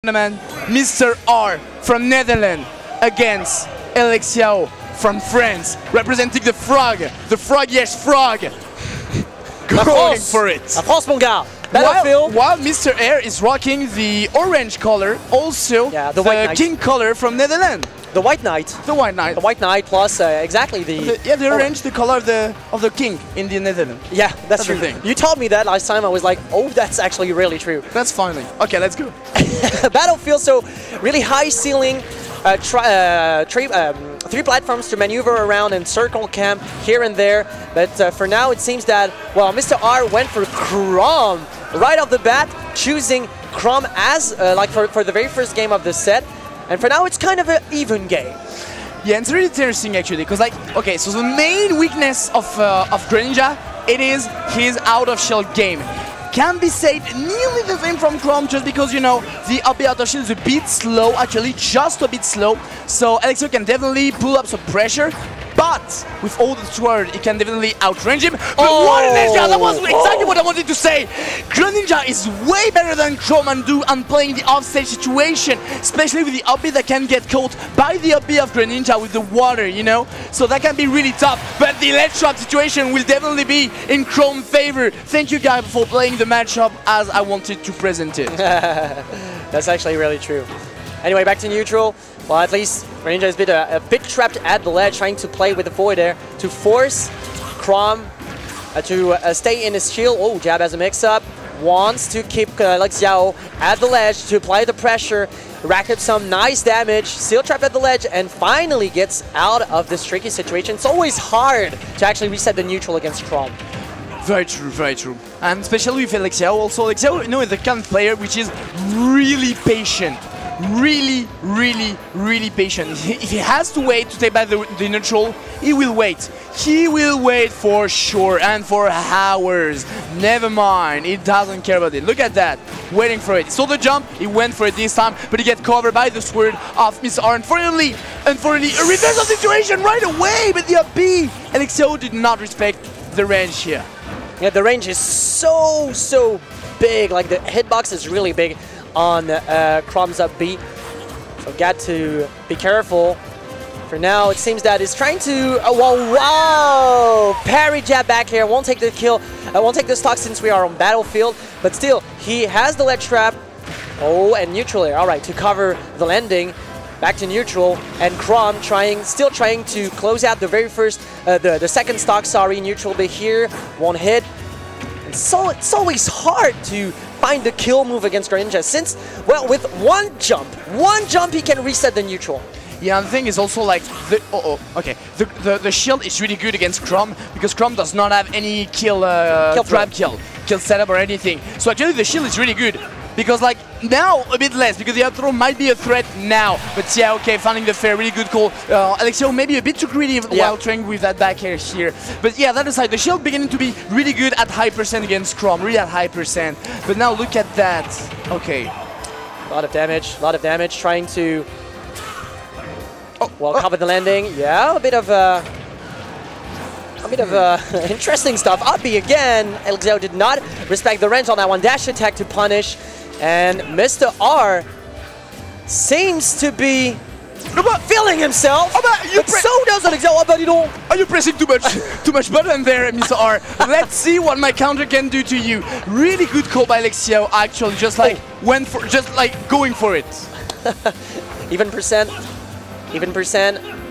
tournament, Mr.R from Netherlands against Elexiao from France, representing the frog. The frog, yes, frog. Going for it. La France, mon gars. Battlefield. While Mr.R is rocking the orange color, also the king color from Netherlands. The White Knight. The White Knight. The White Knight plus exactly the orange, the color of the king in the Netherlands. Yeah, that's true. The thing. You told me that last time. I was like, oh, that's actually really true. That's finally. Okay, let's go. Battlefield, so really high ceiling, three platforms to maneuver around and circle camp here and there. But for now, it seems that, well, Mr.R went for Chrom right off the bat, choosing Chrom as like for the very first game of the set. And for now, it's kind of an even game. Yeah, it's really interesting actually, because like, okay, so the main weakness of Greninja, it is his out-of-shield game. Can be said nearly the same from Chrom, just because, you know, the up out of shield is a bit slow, actually, just a bit slow. So Elexiao can definitely pull up some pressure, but with all the sword, he can definitely outrange him. But what an edge! That was exactly what I wanted to say. Greninja is way better than Chrom and playing the offstage situation, especially with the up B that can get caught by the up B of Greninja with the water, you know? So that can be really tough, but the ledge trap situation will definitely be in Chrom's favor. Thank you guys for playing the matchup as I wanted to present it. That's actually really true. Anyway, back to neutral. Well, at least Greninja has been a bit trapped at the ledge, trying to play with the void there to force Chrom to stay in his shield. Oh, jab has a mix-up. Wants to keep Elexiao at the ledge to apply the pressure, rack up some nice damage, still trapped at the ledge, and finally gets out of this tricky situation. It's always hard to actually reset the neutral against Chrom. Very true, very true. And especially with Elexiao also. Elexiao, you know, is the kind of player which is really patient. Really patient. If he has to wait to take back the neutral, he will wait. He will wait for sure, and for hours. Never mind, he doesn't care about it. Look at that, waiting for it. He saw the jump, he went for it this time, but he gets covered by the sword of Mr.R. Unfortunately, a reversal situation right away, but the up B. Elexiao did not respect the range here. Yeah, the range is so big, like the hitbox is really big on Chrom's up B, so got to be careful. For now, it seems that he's trying to. Oh, wow! Parry jab back here. Won't take the kill. Won't take the stock since we are on battlefield. But still, he has the ledge trap. Oh, and neutral here. All right, to cover the landing. Back to neutral, and Chrom still trying to close out the very first, the second stock. Sorry, neutral bit here. Won't hit. And so it's always hard to find the kill move against Greninja, since, well, with one jump he can reset the neutral. Yeah, and the thing is also like, the shield is really good against Chrom, because Chrom does not have any kill setup or anything. So actually the shield is really good, because like, now a bit less, because the up throw might be a threat now. But yeah, okay, finding the fair, really good call. Elexiao maybe a bit too greedy while trying with that back air here. But yeah, that aside, the shield beginning to be really good at high percent against Chrom, really at high percent. But now look at that. Okay. A lot of damage, trying to cover the landing. Yeah, a bit of interesting stuff. Up B again. Elexiao did not respect the range on that one. Dash attack to punish. And Mr.R seems to be feeling himself, but so does Elexiao. Are you pressing too much button there, Mr.R? Let's see what my counter can do to you. Really good call by Elexiao, actually, just like going for it. Even percent.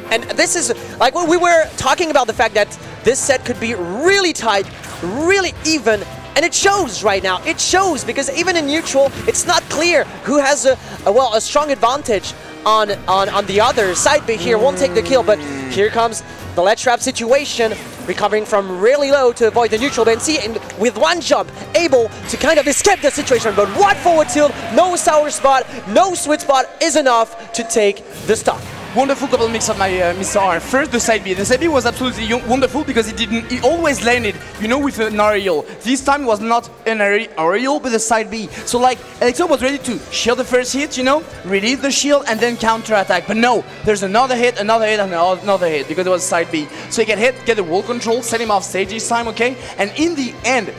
And this is like when we were talking about the fact that this set could be really tight, really even. And it shows right now. It shows, because even in neutral, it's not clear who has a strong advantage on the other side. But here won't take the kill. But here comes the ledge trap situation, recovering from really low to avoid the neutral. And see, with one jump, able to kind of escape the situation. But one forward tilt, no sour spot, no sweet spot is enough to take the stock. Wonderful double mix of my Mr.R. First, the side B. The side B was absolutely wonderful, because he always landed, you know, with an aerial. This time was not an aerial, but a side B. So like, Elexiao was ready to shield the first hit, you know, release the shield, and then counter attack. But no, there's another hit, and another hit, because it was side B. So he can get the wall control, set him off stage this time, okay? And in the end,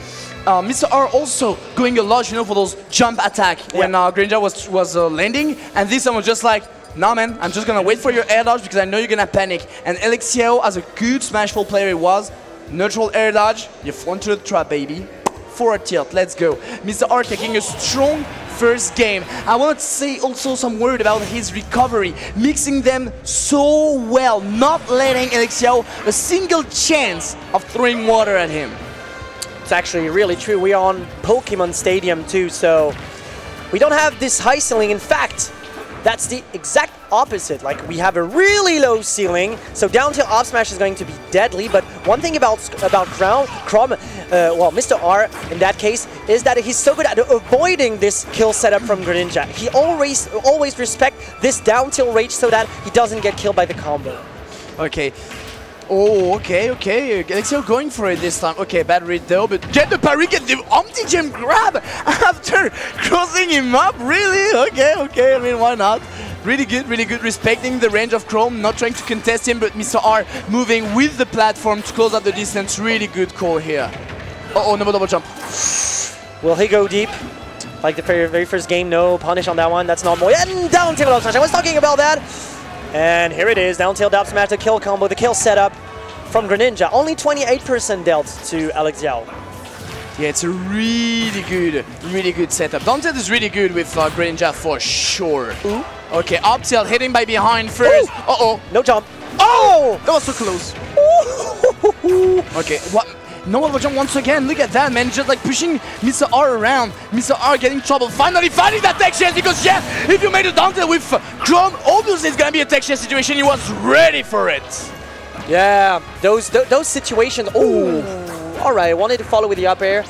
Mr.R also going a lot, you know, for those jump attack when Greninja was landing, and this one was just like, nah man, I'm just gonna wait for your air dodge because I know you're gonna panic. And Elexiao, as a good Smashful player he was, neutral air dodge, you fall into the trap, baby. Forward tilt, let's go. Mr.R taking a strong first game. I want to say also some word about his recovery, mixing them so well, not letting Elexiao a single chance of throwing water at him. It's actually really true. We are on Pokemon Stadium too, so we don't have this high ceiling. In fact, that's the exact opposite. Like, we have a really low ceiling, so down tilt up smash is going to be deadly. But one thing about Chrom, well, Mr.R in that case, is that he's so good at avoiding this kill setup from Greninja. He always respect this down tilt rage so that he doesn't get killed by the combo. Okay. Oh, okay. Elexiao going for it this time. Okay, bad read though, but get the parry, get the anti-gem grab after crossing him up. Really? Okay. I mean, why not? Really good, respecting the range of Chrom, not trying to contest him, but Mr.R moving with the platform to close up the distance. Really good call here. Uh-oh, no double jump. Will he go deep? Like the very first game, no punish on that one. That's not more. And down tilt up smash. I was talking about that. And here it is, down tilt up smash, the kill combo, the kill setup from Greninja. Only 28% dealt to Elexiao. Yeah, it's a really good setup. Down tilt is really good with Greninja for sure. Ooh. Okay, up tilt, hitting by behind first. Ooh. Uh-oh. No jump. Oh! That was so close. Okay, what? No double jump once again. Look at that, man. Just like pushing Mr.R around. Mr.R getting trouble. Finally finding that tech chance because, yeah, if you made a down tilt with Chrom, obviously it's going to be a tech chance situation. He was ready for it. Yeah, those situations. Oh, all right. I wanted to follow with the up air.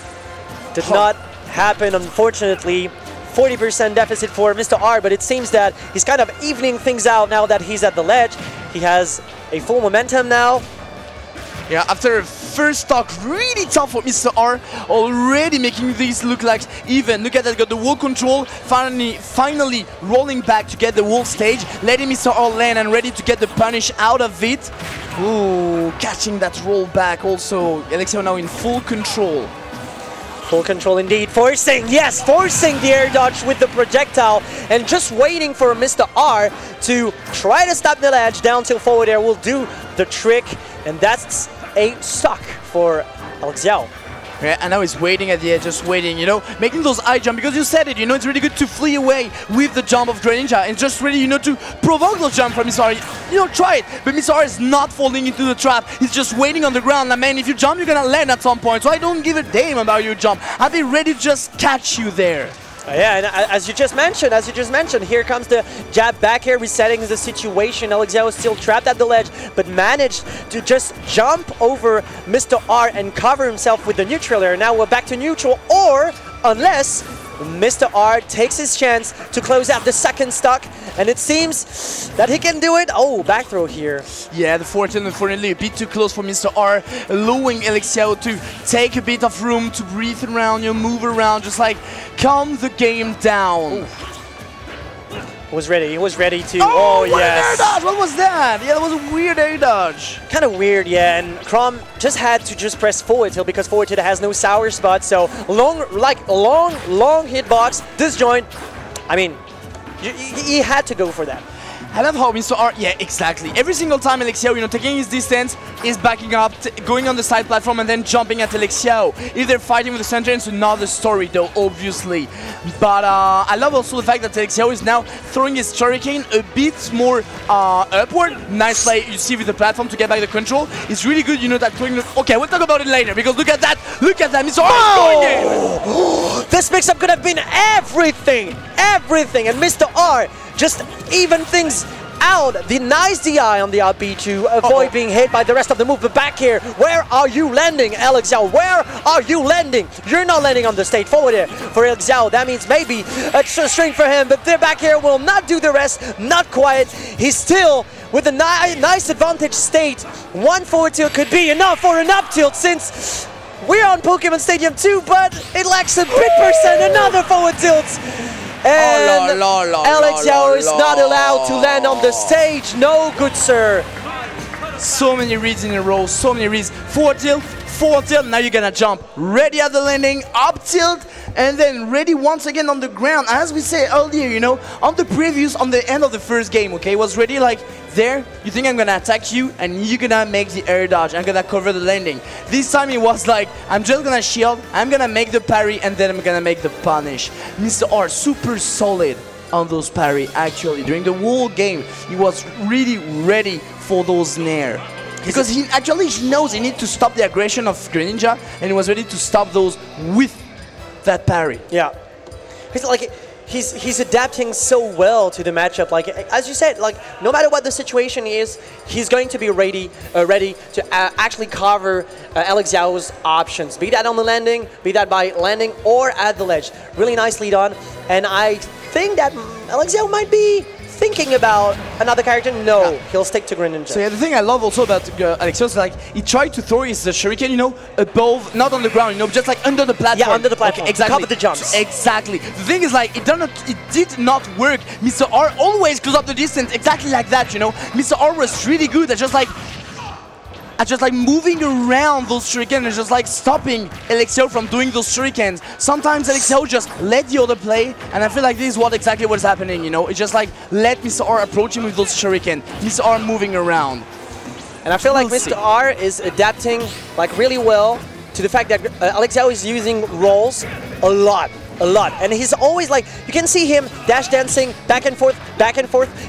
Did not happen, unfortunately. 40% deficit for Mr.R, but it seems that he's kind of evening things out now that he's at the ledge. He has a full momentum now. Yeah, after first stock, really tough for Mr.R, already making this look like even. Look at that, got the wall control, finally rolling back to get the wall stage, letting Mr.R land and ready to get the punish out of it. Ooh, catching that roll back also. Elexiao now in full control. Full control indeed, forcing the air dodge with the projectile and just waiting for Mr.R to try to stop the ledge. Down till forward air will do the trick, and that's a stock for Elexiao. Yeah, and now he's waiting at the edge, just waiting, you know, making those high jump, because you said it, you know, it's really good to flee away with the jump of Greninja, and just really, you know, to provoke those jump from Mr.R. You know, try it, but Mr.R is not falling into the trap, he's just waiting on the ground, and man, if you jump, you're gonna land at some point, so I don't give a damn about your jump, I'll be ready to just catch you there. Yeah, and as you just mentioned, here comes the jab back here, resetting the situation. Elexiao is still trapped at the ledge, but managed to just jump over Mr.R and cover himself with the neutral air. Now we're back to neutral, or unless Mr.R takes his chance to close out the second stock, and it seems that he can do it. Oh, back throw here. Yeah, the 14, unfortunately, a bit too close for Mr.R, allowing Elexiao to take a bit of room to breathe around, you know, move around, just like calm the game down. Ooh. He was ready to. Oh, yes. Air dodge! What was that? Yeah, that was a weird air dodge. Kind of weird, yeah. And Chrom just had to just press forward tilt because forward tilt has no sour spot. So long hitbox, disjoint. I mean, he had to go for that. I love how Mr.R, yeah, exactly. Every single time Elexiao, you know, taking his distance, is backing up, going on the side platform and then jumping at Elexiao. If they're fighting with the center, it's another story though, obviously. But I love also the fact that Elexiao is now throwing his Shuriken a bit more upward. Nice play you see with the platform to get back the control. It's really good, you know, that throwing. Okay, we'll talk about it later because look at that, Mr.R is going in. This mix-up could have been everything, and Mr.R just even things out. The nice DI on the up B to avoid being hit by the rest of the move. But back here, where are you landing, Elexiao? Where are you landing? You're not landing on the stage forward here for Elexiao. That means maybe extra string for him, but the back here will not do the rest. Not quite. He's still with a nice advantage state. One forward tilt could be enough for an up tilt since we're on Pokemon Stadium 2, but it lacks a bit percent. Another forward tilt. And Elexiao is not allowed to land on the stage. No, good sir. So many reads in a row, so many reads. Forward tilt, forward tilt, now you're gonna jump. Ready at the landing, up tilt, and then ready once again on the ground. As we said earlier, you know, on the end of the first game, okay, was ready like, there, you think I'm gonna attack you, and you're gonna make the air dodge, I'm gonna cover the landing. This time it was like, I'm just gonna shield, I'm gonna make the parry, and then I'm gonna make the punish. Mr.R super solid on those parry, actually. During the whole game, he was really ready for those nair. Because he knows he needs to stop the aggression of Greninja, and he was ready to stop those with that parry. Yeah. He's like, he's adapting so well to the matchup. Like, as you said, like, no matter what the situation is, he's going to be ready to actually cover Elexiao's options. Be that on the landing, be that by landing or at the ledge. Really nice lead on. And I think that Elexiao might be thinking about another character. No, he'll stick to Greninja. So yeah, the thing I love also about Elexiao is like he tried to throw his shuriken, you know, above, not on the ground, you know, just like under the platform. Yeah, under the platform. Okay, exactly. Cover the jumps. Exactly. The thing is like it did not work. Mr.R always close up the distance exactly like that, you know. Mr.R was really good at just like moving around those shurikens and just like stopping Elexiao from doing those shurikens. Sometimes Elexiao just let the other play, and I feel like this is exactly what's happening, you know. It's just like let Mr.R approach him with those shurikens. Mr.R moving around. And I feel like Mr.R is adapting like really well to the fact that Elexiao is using rolls a lot. And he's always like, you can see him dash dancing back and forth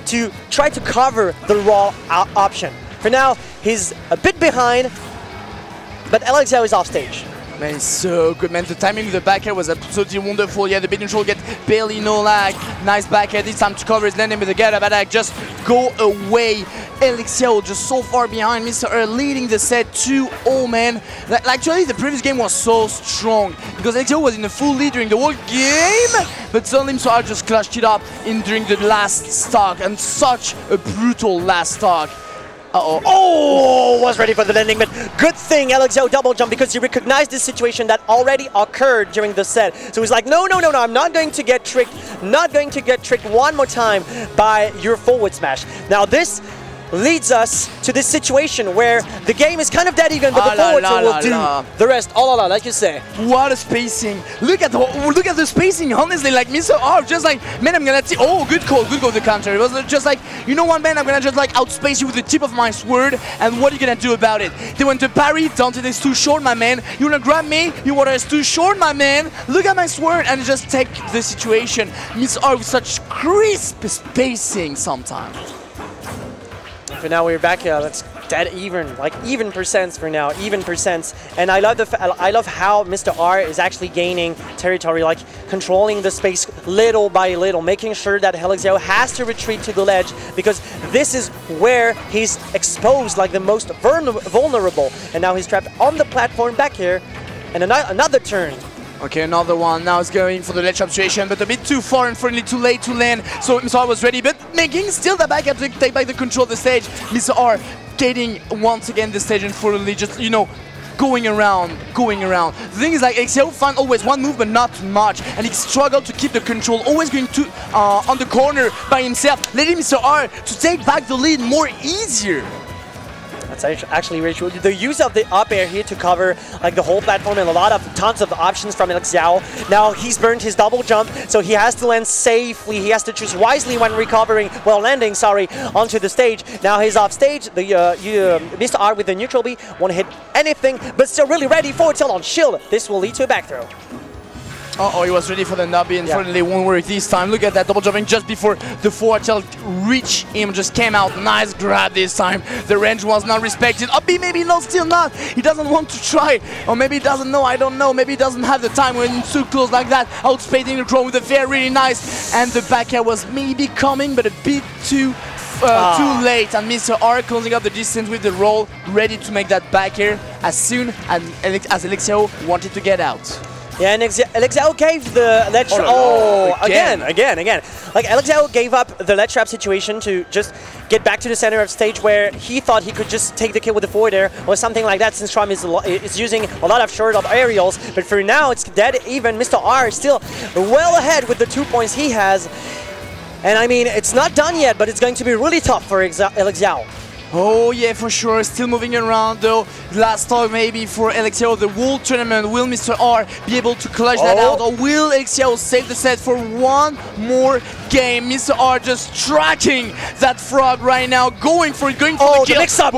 to try to cover the roll option. For now, he's a bit behind, but Elexiao is off stage. Man, it's so good, man. The timing of the back air was absolutely wonderful. Yeah, the bit neutral get barely no lag. Nice back air. This time to cover his landing with the get up attack. Just go away. Elexiao just so far behind. Mr.R leading the set 2-0, man. Actually, the previous game was so strong because Elexiao was in a full lead during the whole game, but suddenly Mr.R just clutched it up during the last stock, and such a brutal last stock. Oh, was ready for the landing, but good thing Elexiao double jump because he recognized this situation that already occurred during the set. So he's like, no, I'm not going to get tricked, one more time by your forward smash. Now this leads us to this situation where the game is kind of dead even, but the forward will do the rest. Like you say. What a spacing! Look at the spacing. Honestly, like Mr.R just like, man, I'm gonna good call the counter. It was just like, you know what, man, I'm gonna just like outspace you with the tip of my sword, and what are you gonna do about it? They went to parry. Dante is too short, my man. You wanna grab me? You wanna is too short, my man. Look at my sword and just take the situation. Mr.R with such crisp spacing sometimes. For now, we're back. That's dead even, like even percents for now, even percents. And I love how Mr.R is actually gaining territory, like controlling the space little by little, making sure that Elexiao has to retreat to the ledge because this is where he's exposed, like the most vulnerable. And now he's trapped on the platform back here, and another turn. Okay, another one. Now it's going for the ledge situation, but a bit too far and friendly, too late to land. So Mr.R was ready, but making still the back up to take back the control of the stage. Mr.R getting once again the stage and fully just, you know, going around. The thing is like Elexiao found always one move, but not much, and he struggled to keep the control, always going to on the corner by himself, letting Mr.R to take back the lead more easier. That's actually really true. The use of the up air here to cover like the whole platform and tons of options from Elexiao. Now he's burned his double jump, so he has to land safely. He has to choose wisely when landing, onto the stage. Now he's off stage. The Mr.R with the neutral B won't hit anything, but still really ready for tilt on shield. This will lead to a back throw. He was ready for the nubby, and finally won't work this time. Look at that double jumping just before the forward tilt reached him, just came out. Nice grab this time. The range was not respected. Up B, maybe not, still not. He doesn't want to try, or maybe he doesn't know, I don't know. Maybe he doesn't have the time when it's too close like that. Outspacing the Chrom with a fair, really nice. And the back air was maybe coming, but a bit too late, and Mr.R closing up the distance with the roll, ready to make that back air as soon as Elexiao wanted to get out. Yeah, and Elexiao gave the ledge trap. Again. Like Elexiao gave up the ledge trap situation to just get back to the center of stage where he thought he could just take the kill with the forward air or something like that, since Chrom is using a lot of short up aerials. But for now, it's dead even. Mr.R is still well ahead with the 2 points he has. And I mean, it's not done yet, but it's going to be really tough for Elexiao. Oh yeah, for sure. Still moving around though. Last talk maybe for Elexiao, the World Tournament. Will Mr.R be able to clutch that out, or will Elexiao save the set for one more game? Mr.R just tracking that frog right now, going for it, going for the kill. Mix-up!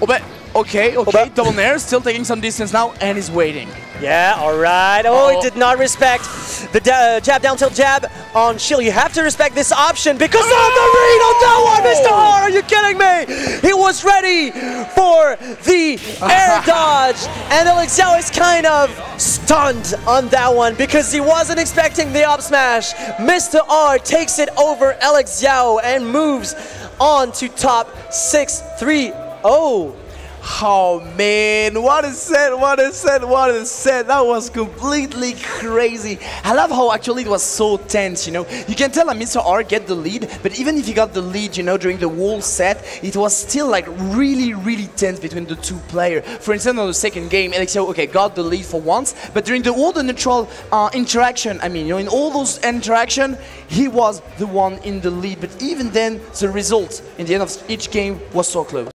But okay, double nair, still taking some distance now, and he's waiting. Yeah, alright. Oh, he did not respect the jab down tilt jab on shield. You have to respect this option because of the read on that one, Mr.R! Are you kidding me? He was ready for the air dodge, and Elexiao is kind of stunned on that one because he wasn't expecting the up smash. Mr.R takes it over Elexiao and moves on to top 6-3-0. Oh man, what a set, what a set, what a set. That was completely crazy. I love how actually it was so tense, you know. You can tell that Mr.R get the lead, but even if he got the lead, you know, during the whole set, it was still like really tense between the two players. For instance, on the second game, Elexiao, okay, got the lead for once, but during all the neutral interaction, I mean, you know, in all those interaction, he was the one in the lead. But even then, the result in the end of each game was so close.